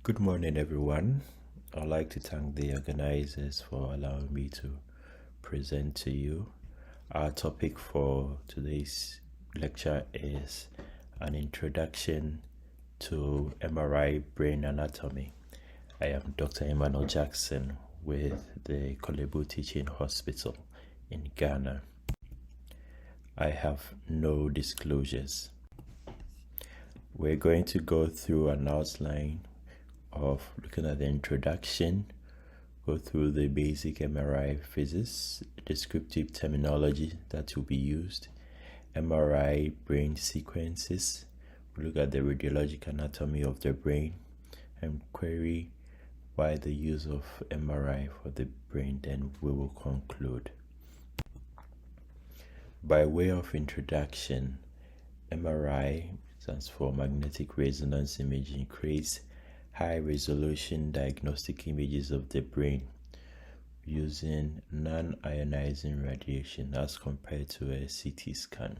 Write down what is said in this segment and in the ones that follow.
Good morning, everyone. I'd like to thank the organizers for allowing me to present to you. Our topic for today's lecture is an introduction to MRI brain anatomy. I am Dr. Emmanuel Jackson with the Korle Teaching Hospital in Ghana. I have no disclosures. We're going to go through an outline of looking at the introduction, go through the basic MRI physics, descriptive terminology that will be used, MRI brain sequences, look at the radiologic anatomy of the brain, and query why the use of MRI for the brain. Then we will conclude. By way of introduction, MRI stands for magnetic resonance imaging, creates high-resolution diagnostic images of the brain using non-ionizing radiation as compared to a CT scan.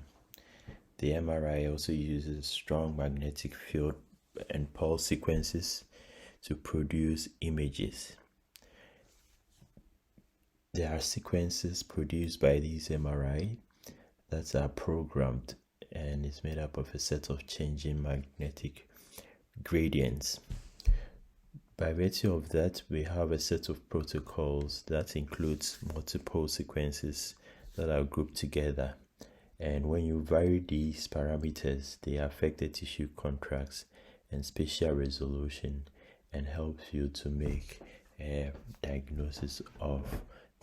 The MRI also uses strong magnetic field and pulse sequences to produce images. There are sequences produced by these MRI that are programmed and is made up of a set of changing magnetic gradients. By virtue of that, we have a set of protocols that includes multiple sequences that are grouped together. And when you vary these parameters, they affect the tissue contracts and spatial resolution and helps you to make a diagnosis of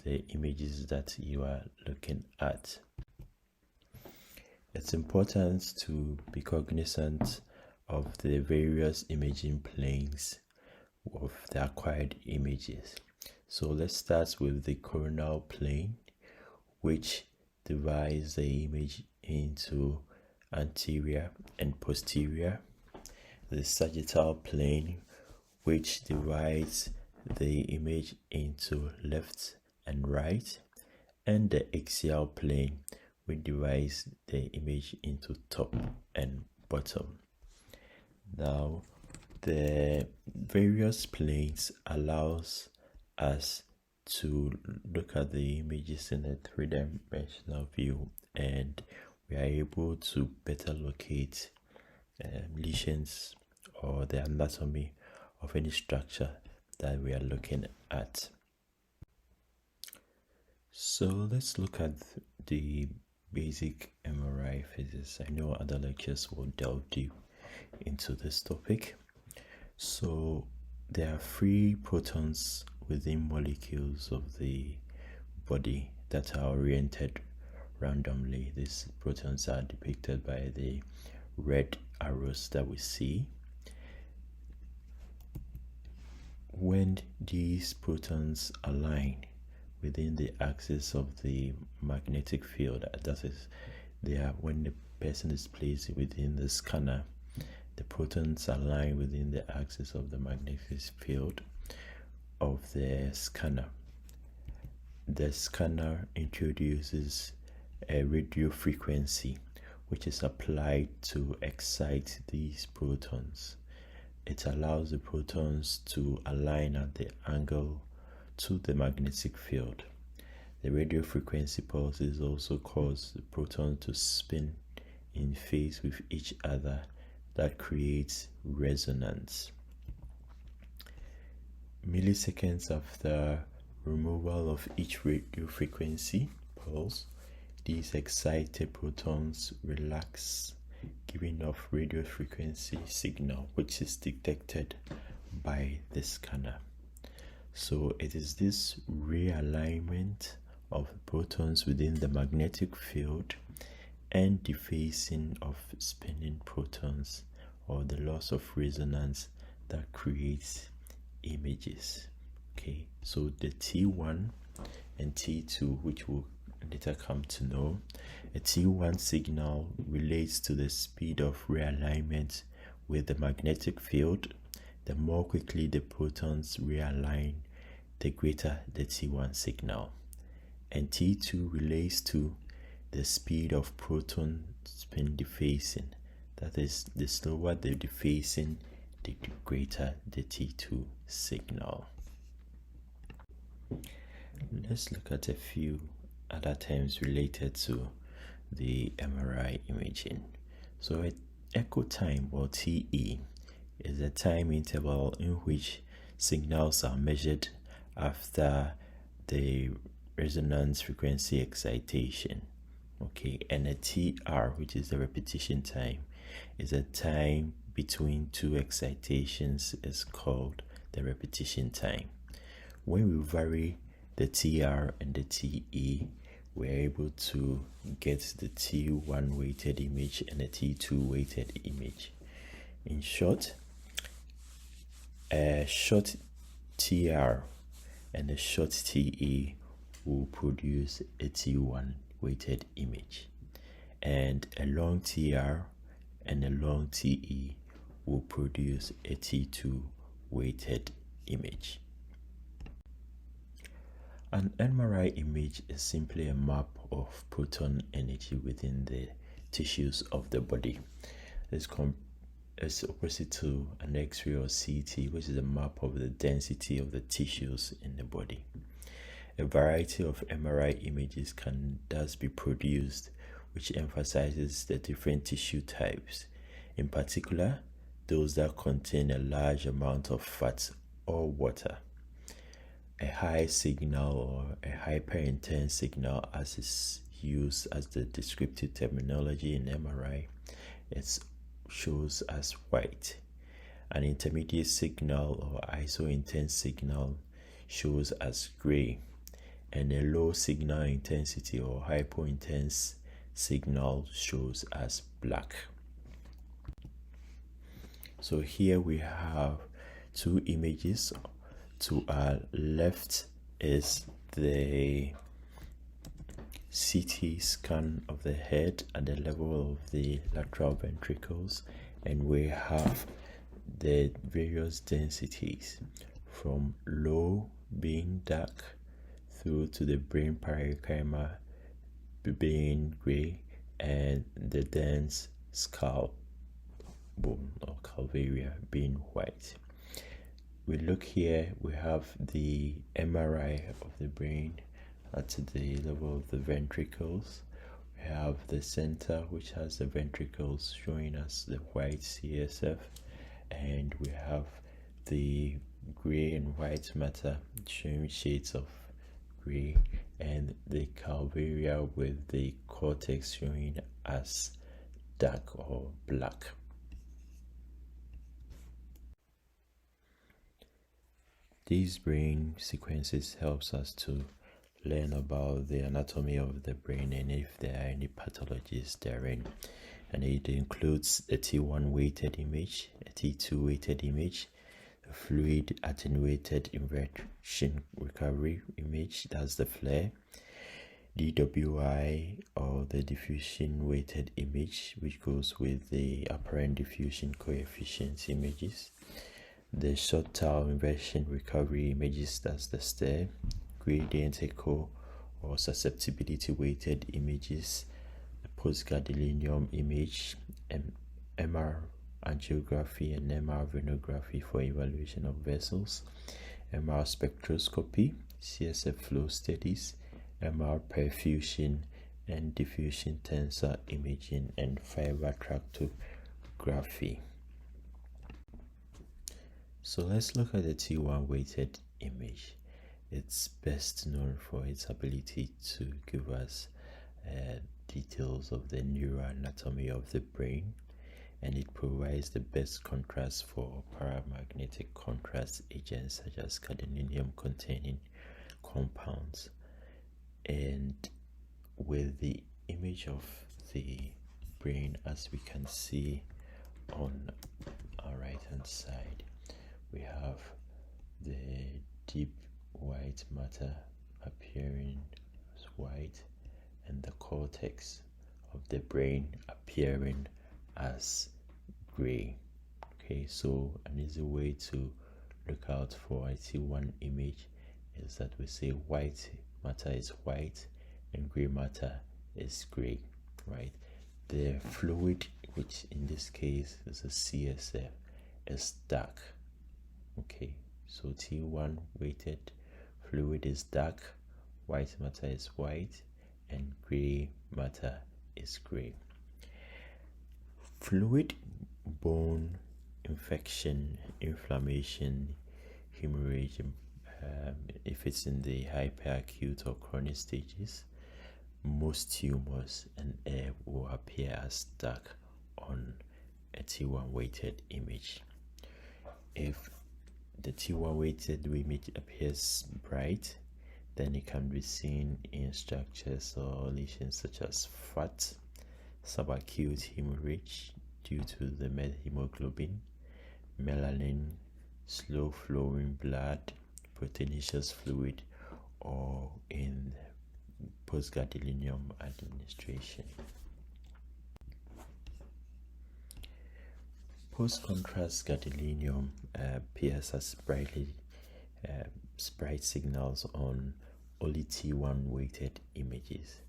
the images that you are looking at. It's important to be cognizant of the various imaging planes of the acquired images. So let's start with the coronal plane, which divides the image into anterior and posterior. The sagittal plane, which divides the image into left and right, and the axial plane, which divides the image into top and bottom. Now, the various planes allows us to look at the images in a three-dimensional view, and we are able to better locate lesions or the anatomy of any structure that we are looking at. So let's look at the basic MRI physics. I know other lectures will delve deep into this topic. So there are free protons within molecules of the body that are oriented randomly. These protons are depicted by the red arrows that we see. When these protons align within the axis of the magnetic field, that is, when the person is placed within the scanner, the protons align within the axis of the magnetic field of the scanner. The scanner introduces a radio frequency which is applied to excite these protons. It allows the protons to align at the angle to the magnetic field. The radio frequency pulses also cause the protons to spin in phase with each other. That creates resonance. Milliseconds after removal of each radio frequency pulse, these excited protons relax, giving off radio frequency signal, which is detected by the scanner. So it is this realignment of protons within the magnetic field and dephasing of spinning protons, or the loss of resonance, that creates images. Okay, so the T1 and T2, which we'll later come to know, a T1 signal relates to the speed of realignment with the magnetic field. The more quickly the protons realign, the greater the T1 signal. And T2 relates to the speed of proton spin dephasing. That is, the slower the dephasing, the greater the T2 signal. Let's look at a few other terms related to the MRI imaging. So echo time, or TE, is a time interval in which signals are measured after the resonance frequency excitation. Okay, and a TR, which is the repetition time, is a time between two excitations, is called the repetition time. When we vary the TR and the TE, we're able to get the T1 weighted image and the T2 weighted image. In short, a short TR and a short TE will produce a T1 weighted image, and a long TR and a long TE will produce a T2 weighted image. An MRI image is simply a map of proton energy within the tissues of the body. It's opposite to an X-ray or CT, which is a map of the density of the tissues in the body. A variety of MRI images can thus be produced, which emphasizes the different tissue types, in particular those that contain a large amount of fat or water. A high signal or a hyper-intense signal, as is used as the descriptive terminology in MRI, it shows as white. An intermediate signal or iso-intense signal shows as gray, and a low signal intensity or hypo-intense signal shows as black. So here we have two images. To our left is the CT scan of the head at the level of the lateral ventricles, and we have the various densities from low being dark through to the brain parenchyma being gray and the dense skull bone or calvaria being white. We look here, we have the MRI of the brain at the level of the ventricles. We have the center, which has the ventricles showing us the white CSF, and we have the gray and white matter showing shades of gray, and the calvaria with the cortex showing as dark or black. These brain sequences helps us to learn about the anatomy of the brain and if there are any pathologies therein. And it includes a T1 weighted image, a T2 weighted image, a fluid attenuated inversion recovery image, that's the flare, DWI or the diffusion weighted image, which goes with the apparent diffusion coefficient images, the short tau inversion recovery images, that's the STAIR, gradient echo or susceptibility weighted images, the post-gadolinium image, MR angiography and MR venography for evaluation of vessels, MR spectroscopy, CSF flow studies, MR perfusion and diffusion tensor imaging, and fiber tractography. So let's look at the T1 weighted image. It's best known for its ability to give us details of the neuroanatomy of the brain, and it provides the best contrast for paramagnetic contrast agents such as gadolinium containing compounds. And with the image of the brain, as we can see on our right hand side, we have the deep white matter appearing as white and the cortex of the brain appearing as gray. Okay, so an easy way to look out for a T1 image is that we say white matter is white and gray matter is gray, right? The fluid, which in this case is a CSF, is dark. Okay, so T1 weighted fluid is dark, white matter is white, and gray matter is gray. Fluid bone infection, inflammation, hemorrhage, if it's in the hyperacute or chronic stages, most tumors and air will appear as dark on a T1 weighted image. If the T1 weighted image appears bright, then it can be seen in structures or lesions such as fat, subacute hemorrhage due to the methemoglobin, melanin, slow flowing blood, proteinaceous fluid, or in post-gadolinium administration. Post-contrast gadolinium appears as bright signals on only T1 weighted images.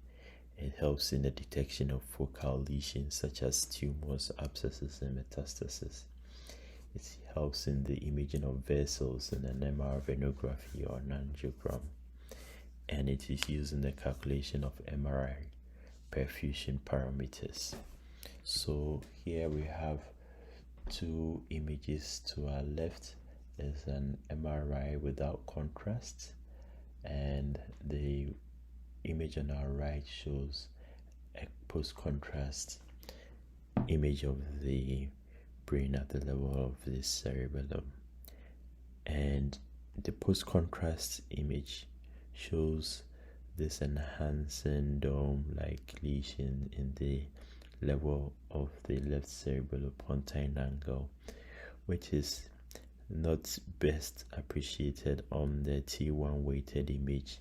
It helps in the detection of focal lesions such as tumors, abscesses, and metastases. It helps in the imaging of vessels in an MRI venography or an angiogram. And it is used in the calculation of MRI perfusion parameters. So here we have two images. To our left is an MRI without contrast, and the image on our right shows a post-contrast image of the brain at the level of the cerebellum. And the post-contrast image shows this enhancing dome-like lesion in the level of the left cerebellopontine angle, which is not best appreciated on the T1 weighted image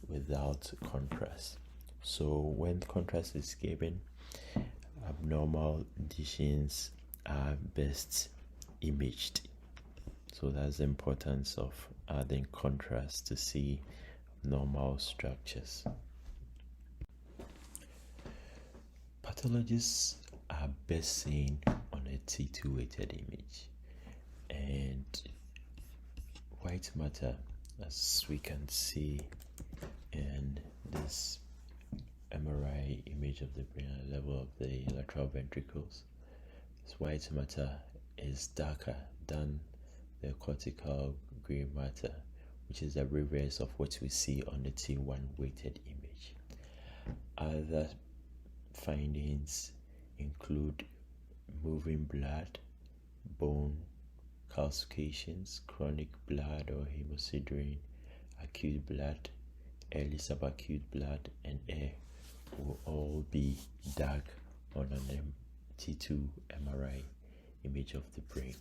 without contrast. So when contrast is given, abnormal lesions are best imaged. So that's the importance of adding contrast to see normal structures. Pathologies are best seen on a T2 weighted image, and white matter, as we can see in this MRI image of the brain at the level of the lateral ventricles, this white matter is darker than the cortical gray matter, which is the reverse of what we see on the T1 weighted image. Other findings include moving blood, bone calcifications, chronic blood or hemosiderin, acute blood, early subacute blood, and air will all be dark on an T2 MRI image of the brain.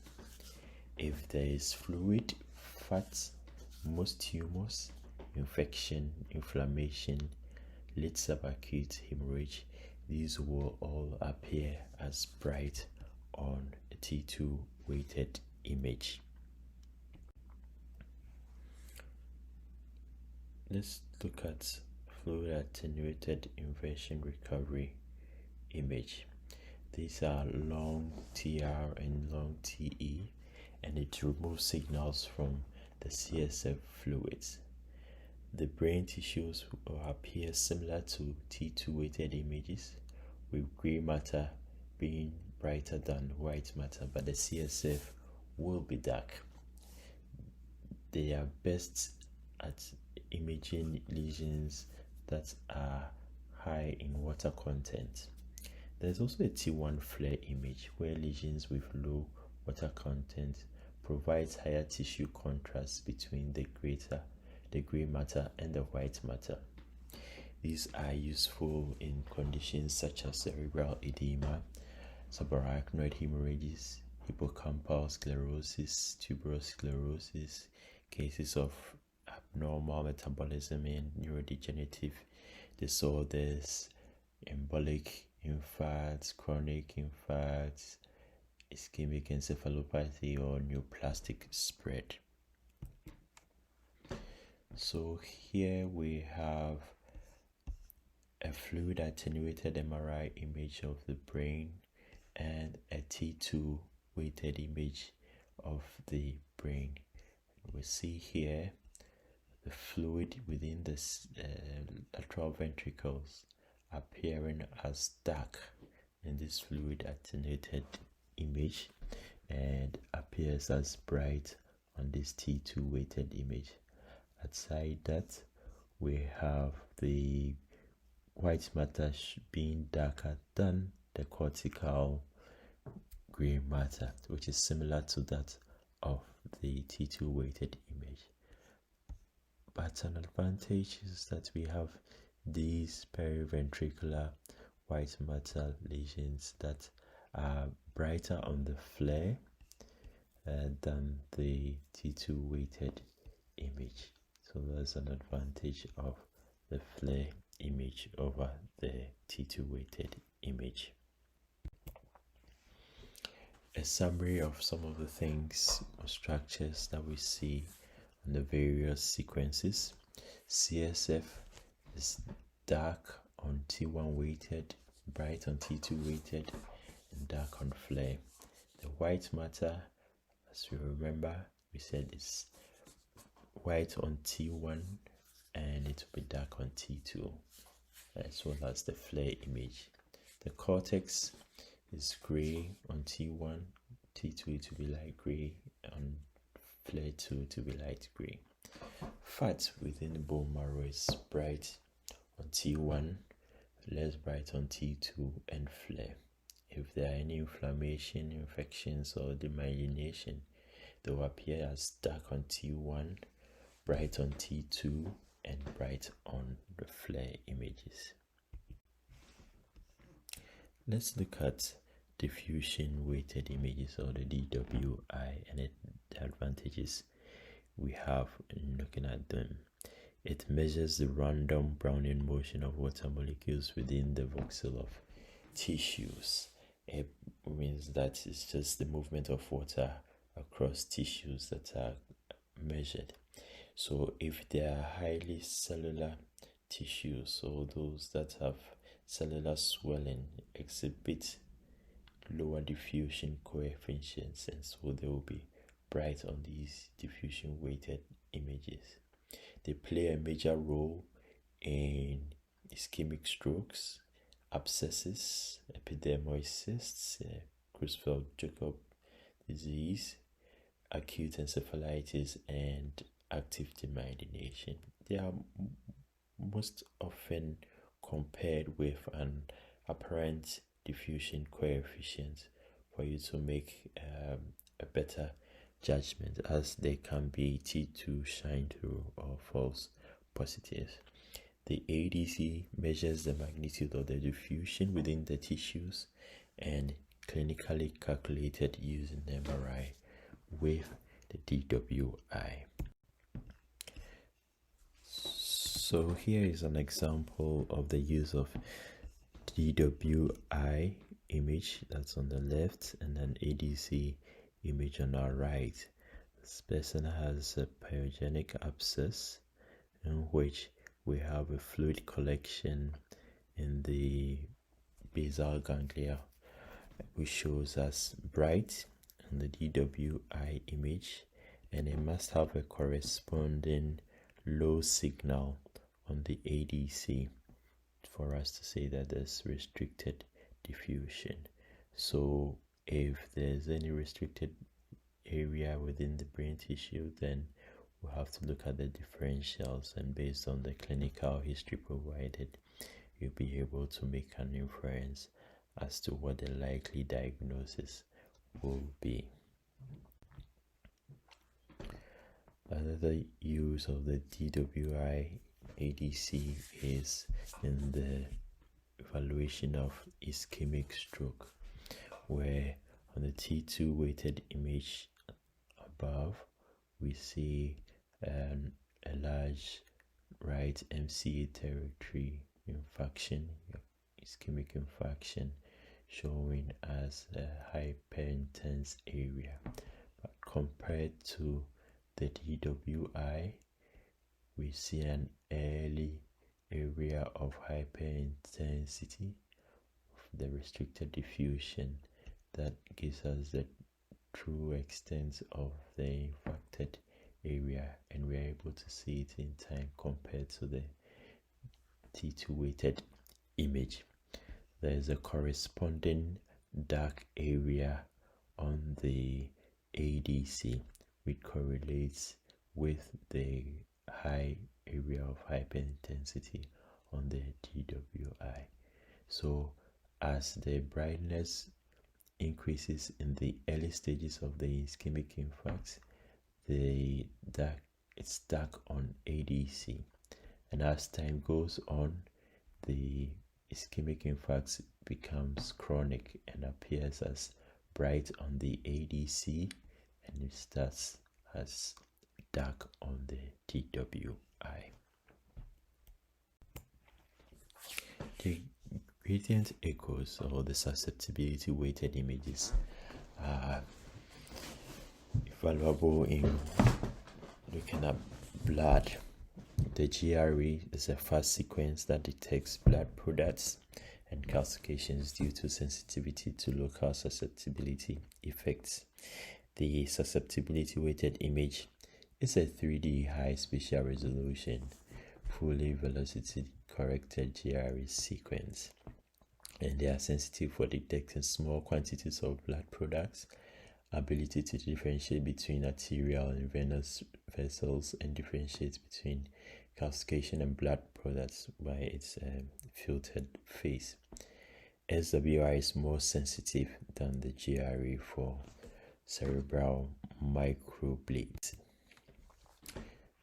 If there is fluid, fat, most tumors, infection, inflammation, late subacute hemorrhage, these will all appear as bright on a T2 weighted image. Let's look at fluid attenuated inversion recovery image. These are long TR and long TE, and it removes signals from the CSF fluids. The brain tissues will appear similar to T2 weighted images, with gray matter being brighter than white matter, but the CSF will be dark. They are best at imaging lesions that are high in water content. There's also a T1 flare image where lesions with low water content provides higher tissue contrast between the gray matter and the white matter. These are useful in conditions such as cerebral edema, subarachnoid hemorrhages, hippocampal sclerosis, tuberous sclerosis, cases of abnormal metabolism and neurodegenerative disorders, embolic infarcts, chronic infarcts, ischemic encephalopathy, or neoplastic spread. So here we have a fluid attenuated MRI image of the brain and a T2 weighted image of the brain. We see here the fluid within the lateral ventricles appearing as dark in this fluid attenuated image and appears as bright on this T2 weighted image. Aside that, we have the white matter being darker than the cortical gray matter, which is similar to that of the T2 weighted image. But an advantage is that we have these periventricular white matter lesions that are brighter on the flare than the T2 weighted image. So that's an advantage of the flare image over the T2 weighted image. A summary of some of the things or structures that we see on the various sequences. CSF is dark on T1 weighted, bright on T2 weighted, and dark on flare. The white matter, as you remember, we said it's white on T1 and it will be dark on T2, as well as the flare image. The cortex is gray on T1, T2 to be light gray, and flare 2 to be light gray. Fat within the bone marrow is bright on T1, less bright on T2, and flare. If there are any inflammation, infections, or demyelination, they will appear as dark on T1, bright on T2, and bright on the flare images. Let's look at diffusion weighted images, or the DWI, and the advantages we have in looking at them. It measures the random Brownian motion of water molecules within the voxel of tissues. It means that it's just the movement of water across tissues that are measured. So if they are highly cellular tissues, or those that have cellular swelling, exhibit lower diffusion coefficients, and so they will be bright on these diffusion weighted images. They play a major role in ischemic strokes, abscesses, epidermoid cysts, Creutzfeldt-Jakob disease, acute encephalitis, and active demyelination. They are most often compared with an apparent diffusion coefficient for you to make a better judgment, as they can be T2 shine through or false positives. The ADC measures the magnitude of the diffusion within the tissues and clinically calculated using MRI with the DWI. So here is an example of the use of DWI image, that's on the left, and an ADC image on our right. This person has a pyogenic abscess in which we have a fluid collection in the basal ganglia, which shows as bright in the DWI image, and it must have a corresponding low signal on the ADC for us to say that there's restricted diffusion. So if there's any restricted area within the brain tissue, then we'll have to look at the differentials, and based on the clinical history provided, you'll be able to make an inference as to what the likely diagnosis will be. Another use of the DWI ADC is in the evaluation of ischemic stroke, where on the T2 weighted image above, we see a large right MCA territory infarction, ischemic infarction, showing as a hyperintense area. But compared to the DWI, we see an early area of hyperintensity of the restricted diffusion that gives us the true extent of the infracted area, and we're able to see it in time compared to the T2 weighted image. There is a corresponding dark area on the ADC, which correlates with the high area of hyperintensity on the TWI. So as the brightness increases in the early stages of the ischemic infarct, it's dark on ADC, and as time goes on, the ischemic infarct becomes chronic and appears as bright on the ADC, and it starts as dark on the TWI. The gradient echoes, or the susceptibility weighted images, are valuable in looking at blood. The GRE is a fast sequence that detects blood products and calcifications due to sensitivity to local susceptibility effects. The susceptibility weighted image is a 3D high spatial resolution, fully velocity corrected GRE sequence, and they are sensitive for detecting small quantities of blood products, ability to differentiate between arterial and venous vessels, and differentiate between calcification and blood products by its filtered phase. SWI is more sensitive than the GRE for cerebral microbleeds.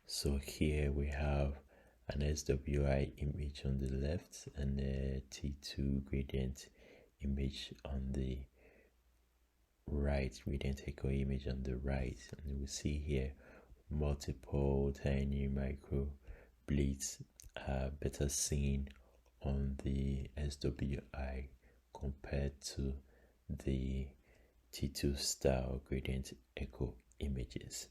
So here we have an SWI image on the left and a T2 gradient image on the right, gradient echo image on the right, and we see here multiple tiny micro bleeds are better seen on the SWI compared to the T2 style gradient echo images.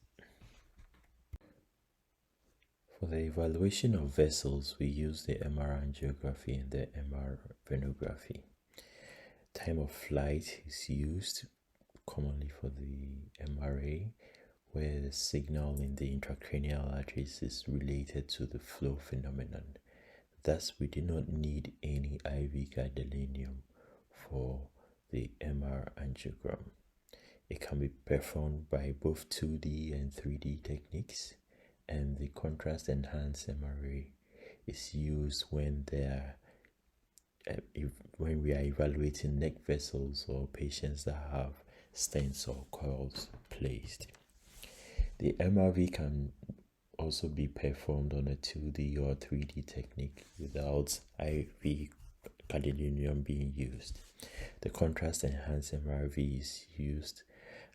For the evaluation of vessels, we use the MR angiography and the MR venography. Time of flight is used commonly for the MRA, where the signal in the intracranial arteries is related to the flow phenomenon. Thus, we do not need any IV gadolinium for the MR angiogram. It can be performed by both 2D and 3D techniques, and the contrast enhanced MRA is used when we are evaluating neck vessels or patients that have stents or coils placed. The MRV can also be performed on a 2D or 3D technique without IV gadolinium being used. The contrast enhanced MRV is used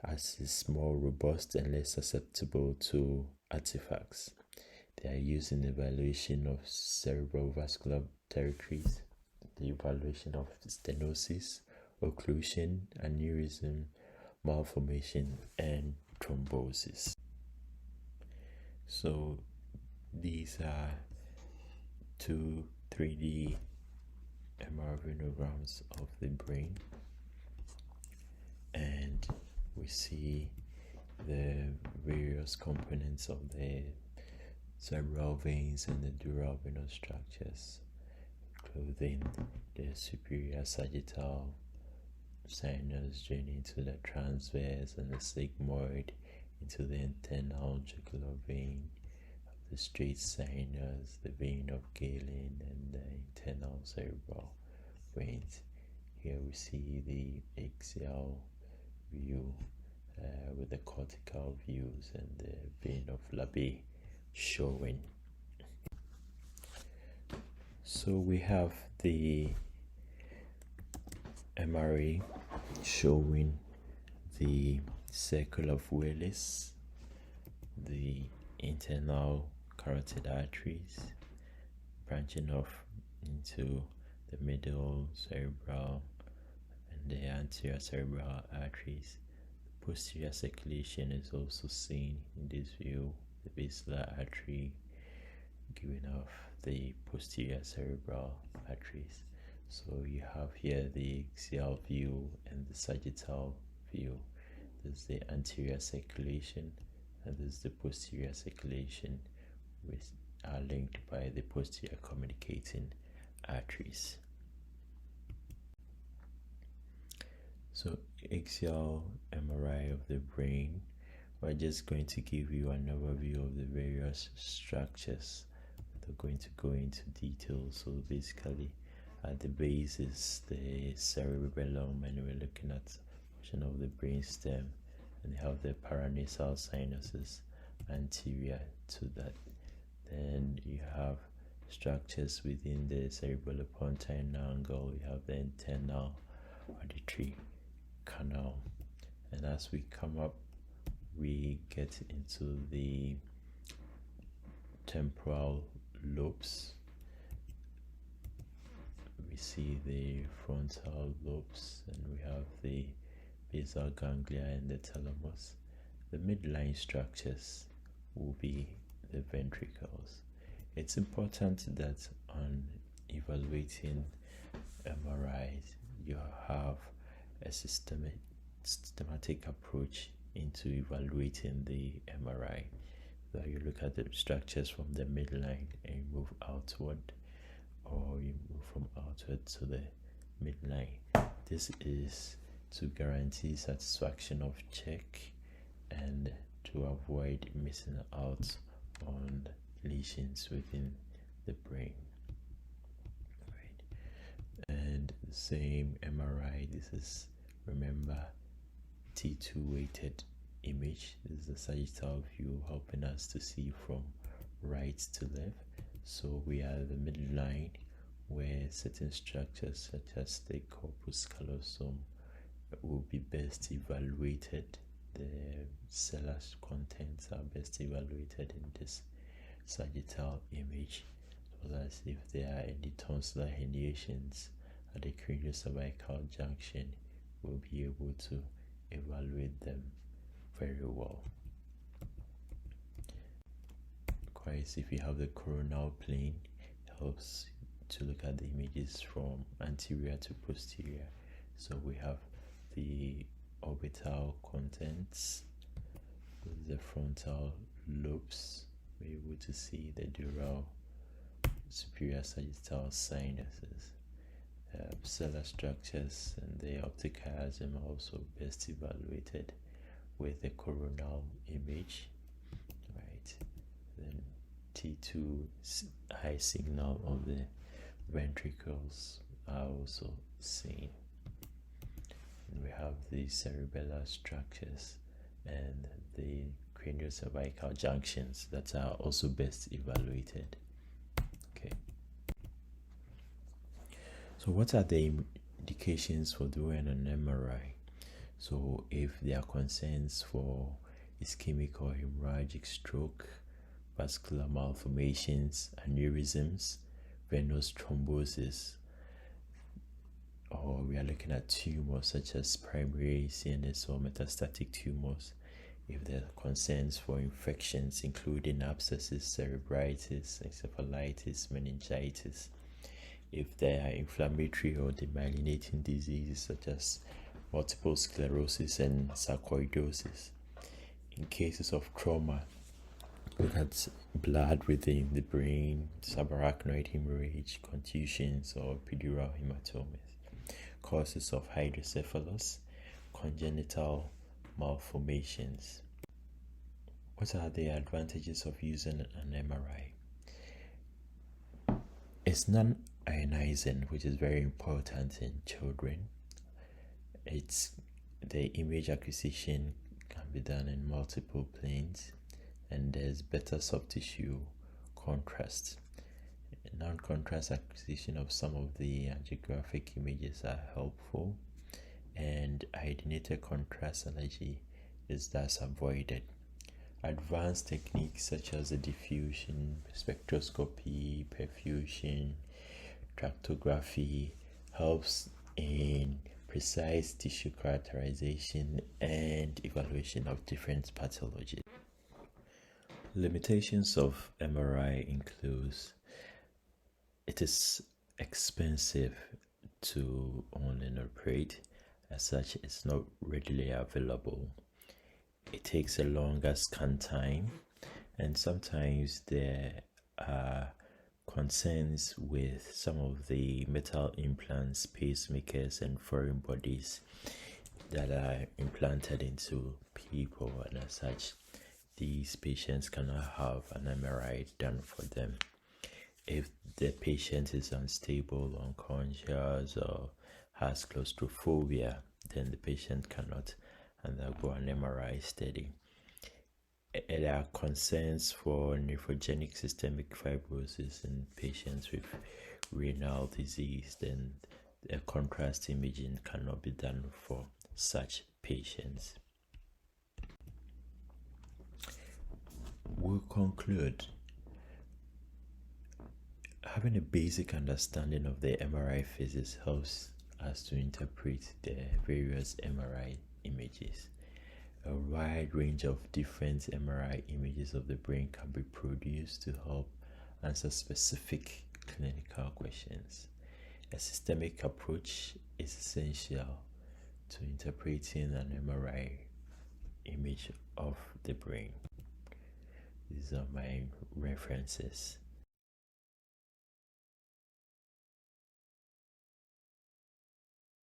as it's more robust and less susceptible to artifacts. They are used in the evaluation of cerebral vascular territories, the evaluation of stenosis, occlusion, aneurysm, malformation, and thrombosis. So these are 3D MR venograms of the brain, and we see the various components of the cerebral veins and the dural venous structures, including the superior sagittal sinus draining to the transverse and the sigmoid into the internal jugular vein of the straight sinus, the vein of Galen, and the internal cerebral veins. Here we see the axial view with the cortical views and the vein of Labbé showing. So we have the MRA showing the circle of Willis, the internal carotid arteries branching off into the middle cerebral and the anterior cerebral arteries. The posterior circulation is also seen in this view, the basilar artery giving off the posterior cerebral arteries. So you have here the axial view and the sagittal view. This is the anterior circulation, and this is the posterior circulation, which are linked by the posterior communicating arteries. So axial MRI of the brain, we're just going to give you an overview of the various structures. We're going to go into detail. So basically at the base is the cerebellum, and we're looking at a portion of the brainstem, and you have the paranasal sinuses anterior to that. Then you have structures within the cerebellopontine angle. You have the internal auditory canal, and as we come up, we get into the temporal lobes. We see the frontal lobes, and we have the basal ganglia and the thalamus. The midline structures will be the ventricles. It's important that on evaluating MRIs, you have a systematic approach into evaluating the MRI. So you look at the structures from the midline and you move outward, or you move from outward to the midline. This is to guarantee satisfaction of check and to avoid missing out on lesions within the brain. And the same MRI, this is, remember, T2 weighted image. This is the sagittal view, helping us to see from right to left. So we are the midline, where certain structures such as the corpus callosum will be best evaluated. The cellular contents are best evaluated in this sagittal image, so that if there are any tonsillar herniations at the craniocervical junction, we'll be able to evaluate them very well. Likewise, if you have the coronal plane, it helps to look at the images from anterior to posterior. So we have the orbital contents, the frontal lobes. We're able to see the dural superior sagittal sinuses. Cellular structures and the optic chiasm are also best evaluated with the coronal image, right? Then T2 high signal of the ventricles are also seen. And we have the cerebellar structures and the craniocervical junctions that are also best evaluated. Okay. So what are the indications for doing an MRI? So if there are concerns for ischemic or hemorrhagic stroke, vascular malformations, aneurysms, venous thrombosis, or we are looking at tumors such as primary CNS or metastatic tumors, if there are concerns for infections including abscesses, cerebritis, encephalitis, meningitis, if there are inflammatory or demyelinating diseases such as multiple sclerosis and sarcoidosis. In cases of trauma, look at blood within the brain, subarachnoid hemorrhage, contusions, or epidural hematomas. Causes of hydrocephalus, congenital malformations. What are the advantages of using an MRI? It's non-ionizing, which is very important in children. The image acquisition can be done in multiple planes, and there's better soft tissue contrast. Non-contrast acquisition of some of the angiographic images are helpful, and iodinated contrast allergy is thus avoided. Advanced techniques such as the diffusion, spectroscopy, perfusion, tractography helps in precise tissue characterization and evaluation of different pathologies. Limitations of MRI includes it is expensive to own and operate. As such, it's not readily available. it takes a longer scan time, and sometimes there are concerns with some of the metal implants, pacemakers, and foreign bodies that are implanted into people, and as such, these patients cannot have an MRI done for them. If the patient is unstable, unconscious, or has claustrophobia, then the patient cannot undergo an MRI study. There are concerns for nephrogenic systemic fibrosis in patients with renal disease, then the contrast imaging cannot be done for such patients. We'll conclude. Having a basic understanding of the MRI physics helps us to interpret the various MRI images. A wide range of different MRI images of the brain can be produced to help answer specific clinical questions. A systemic approach is essential to interpreting an MRI image of the brain. These are my references.